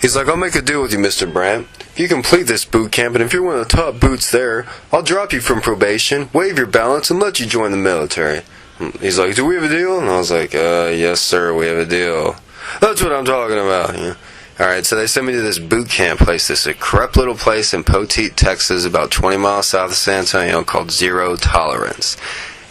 He's like, I'll make a deal with you, Mr. Brandt. If you complete this boot camp, and if you're one of the top boots there, I'll drop you from probation, waive your balance, and let you join the military. He's like, do we have a deal? And I was like, yes, sir, we have a deal. That's what I'm talking about. Yeah. Alright, so they sent me to this boot camp place, this corrupt little place in Poteet, Texas, about 20 miles south of San Antonio, called Zero Tolerance.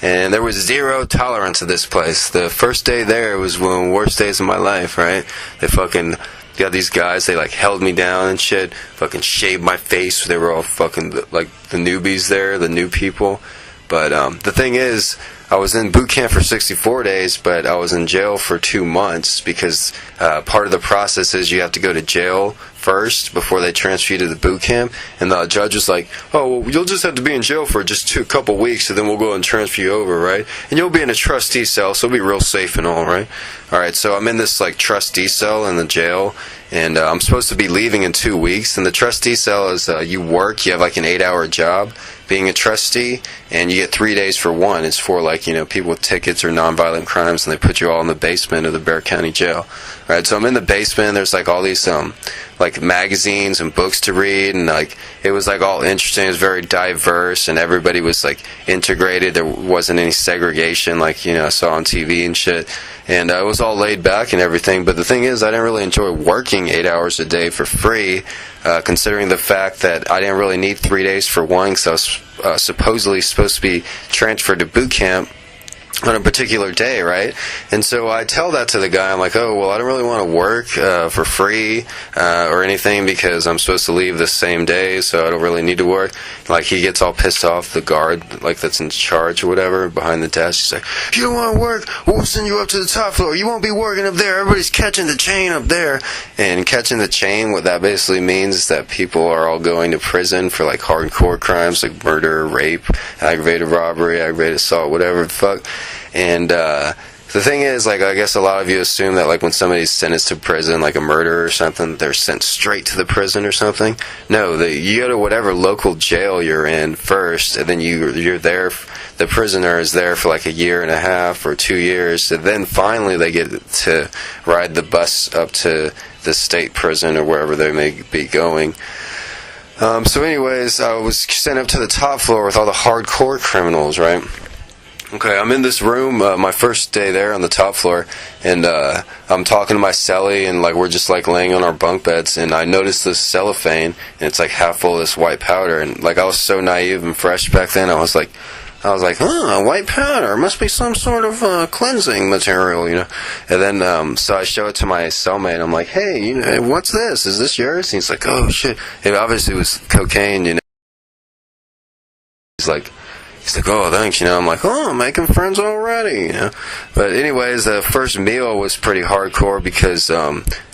And there was zero tolerance at this place. The first day there was one of the worst days of my life, right? They fucking got these guys, they like held me down and shit, fucking shaved my face. They were all fucking like the newbies there, the new people. But the thing is, I was in boot camp for 64 days, but I was in jail for 2 months because part of the process is you have to go to jail first before they transfer you to the boot camp. And the judge was like, oh, well, you'll just have to be in jail for just a couple weeks, and then we'll go and transfer you over, right? And you'll be in a trustee cell, so it'll be real safe and all, right? All right, so I'm in this like trustee cell in the jail, and I'm supposed to be leaving in 2 weeks. And the trustee cell is you work, you have like an 8-hour job being a trustee, and you get 3 days for one. It's for like, you know, people with tickets or nonviolent crimes, and they put you all in the basement of the Bexar County Jail. Right, so I'm in the basement. There's like all these like magazines and books to read, and like it was like all interesting. It was very diverse, and everybody was like integrated. There wasn't any segregation like, you know, I saw on TV and shit. And it was all laid back and everything. But the thing is, I didn't really enjoy working 8 hours a day for free, considering the fact that I didn't really need 3 days for one, because I was supposedly supposed to be transferred to boot camp on a particular day, right? And so I tell that to the guy. I'm like, oh, well, I don't really want to work for free or anything because I'm supposed to leave the same day, so I don't really need to work. Like, he gets all pissed off, the guard, like, that's in charge or whatever, behind the desk. He's like, you don't want to work? We'll send you up to the top floor. You won't be working up there. Everybody's catching the chain up there. And catching the chain, what that basically means is that people are all going to prison for, like, hardcore crimes, like murder, rape, aggravated robbery, aggravated assault, whatever the fuck. And the thing is, like, I guess a lot of you assume that, like, when somebody's sentenced to prison, like a murderer or something, they're sent straight to the prison or something. No, you go to whatever local jail you're in first, and then you're there. The prisoner is there for like a year and a half or 2 years, and then finally they get to ride the bus up to the state prison or wherever they may be going. So anyways, I was sent up to the top floor with all the hardcore criminals, right? Okay, I'm in this room, my first day there on the top floor, and I'm talking to my cellie, and like we're just like laying on our bunk beds, and I noticed this cellophane, and it's like half full of this white powder, and like I was so naive and fresh back then, I was like, white powder, must be some sort of cleansing material, you know. And then so I show it to my cellmate. I'm like, hey, you know, what's this? Is this yours? And he's like, oh shit. It obviously was cocaine, you know. He's like, oh, thanks, you know. I'm like, oh, I'm making friends already, you know. But anyways, the first meal was pretty hardcore because,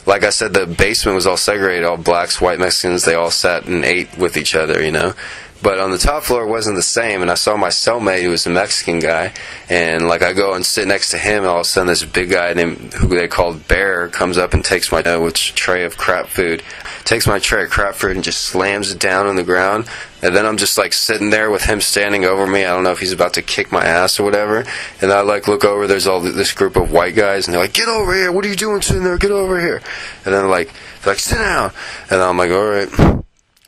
like I said, the basement was all segregated, all blacks, white Mexicans, they all sat and ate with each other, you know. But on the top floor, it wasn't the same, and I saw my cellmate, who was a Mexican guy, and like I go and sit next to him, and all of a sudden this big guy named, who they called Bear, comes up and takes my tray of crap food, takes my tray of crap food and just slams it down on the ground, and then I'm just like sitting there with him standing over me. I don't know if he's about to kick my ass or whatever, and I like look over, there's all this group of white guys, and they're like, get over here, what are you doing sitting there, get over here, and then they're like, sit down, and I'm like, alright.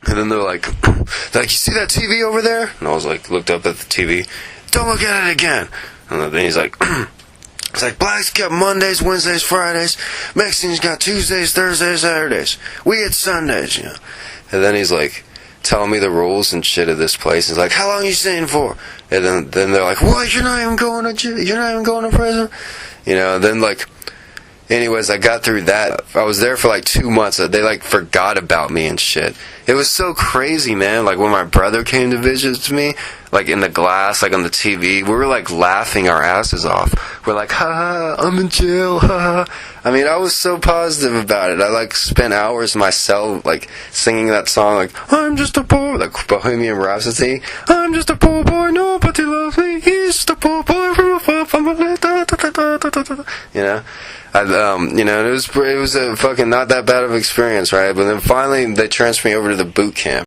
And then they're like, you see that TV over there? And I was like, looked up at the TV. Don't look at it again. And then he's like, it's like, blacks got Mondays, Wednesdays, Fridays. Mexicans got Tuesdays, Thursdays, Saturdays. We get Sundays, you know. And then he's like, telling me the rules and shit of this place. He's like, how long are you staying for? And then they're like, what? You're not even going to prison? You know, and then like, anyways, I got through that. I was there for like 2 months. They like forgot about me and shit. It was so crazy, man. Like when my brother came to visit me, like in the glass, like on the TV, we were like laughing our asses off. We're like, ha ha, I'm in jail, ha ha. I mean, I was so positive about it. I like spent hours in my cell like singing that song, like, I'm just a poor, like Bohemian Rhapsody. I'm just a poor boy, nobody loves me. He's just a poor boy from a far from you know. You know, it was a fucking not that bad of an experience, right? But then finally they transferred me over to the boot camp.